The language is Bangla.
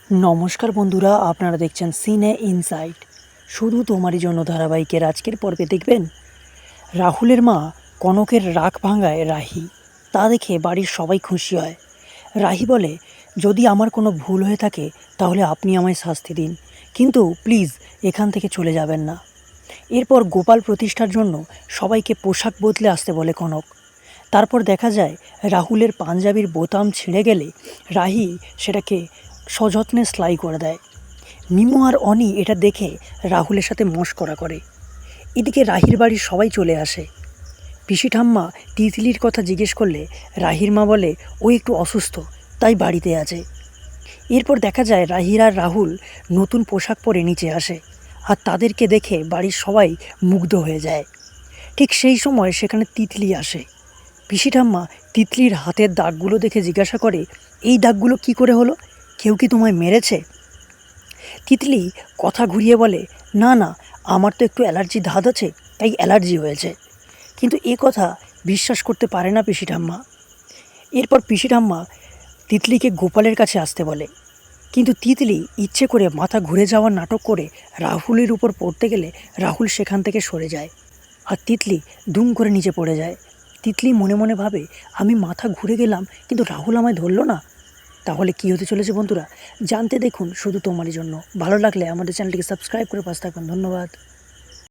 নমস্কার বন্ধুরা, আপনারা দেখছেন সিনে ইনসাইট। শুধু তোমারই জন্য ধারাবাহিকের আজকের পর্বে দেখবেন রাহুলের মা কনকের রাগ ভাঙায় রাহি। তা দেখে বাড়ির সবাই খুশি হয়। রাহি বলে, যদি আমার কোনো ভুল হয়ে থাকে তাহলে আপনি আমায় শাস্তি দিন, কিন্তু প্লিজ এখান থেকে চলে যাবেন না। এরপর গোপাল প্রতিষ্ঠার জন্য সবাইকে পোশাক বদলে আসতে বলে কনক। তারপর দেখা যায় রাহুলের পাঞ্জাবির বোতাম ছিঁড়ে গেলে রাহি সেটাকে সযত্নে সেলাই করে দেয়। মিমো আর অনি এটা দেখে রাহুলের সাথে মশকরা করে। এদিকে রাহির বাড়ির সবাই চলে আসে। পিসি ঠাম্মা তিতলির কথা জিজ্ঞেস করলে রাহির মা বলে ও একটু অসুস্থ, তাই বাড়িতে আছে। এরপর দেখা যায় রাহির আর রাহুল নতুন পোশাক পরে নিচে আসে, আর তাদেরকে দেখে বাড়ির সবাই মুগ্ধ হয়ে যায়। ঠিক সেই সময় সেখানে তিতলি আসে। পিসি ঠাম্মা তিতলির হাতের দাগগুলো দেখে জিজ্ঞাসা করে, এই দাগগুলো কি করে হলো? কেউ কি তোমায় মেরেছে? তিতলি কথা ঘুরিয়ে বলে, না না, আমার তো একটু অ্যালার্জি ধাত আছে, তাই অ্যালার্জি হয়েছে। কিন্তু এ কথা বিশ্বাস করতে পারে না পিসি ঠাম্মা। এরপর পিসি ঠাম্মা তিতলিকে গোপালের কাছে আসতে বলে, কিন্তু তিতলি ইচ্ছে করে মাথা ঘুরে যাওয়ার নাটক করে রাহুলের উপর পড়তে গেলে রাহুল সেখান থেকে সরে যায়, আর তিতলি দুম করে নিচে পড়ে যায়। তিতলি মনে মনে ভাবে, আমি মাথা ঘুরে গেলাম কিন্তু রাহুল আমায় ধরল না। তাহলে কী হতে চলেছে বন্ধুরা, জানতে দেখুন শুধু তোমারই জন্য। ভালো লাগলে আমাদের চ্যানেলটিকে সাবস্ক্রাইব করে পাশে থাকুন। ধন্যবাদ।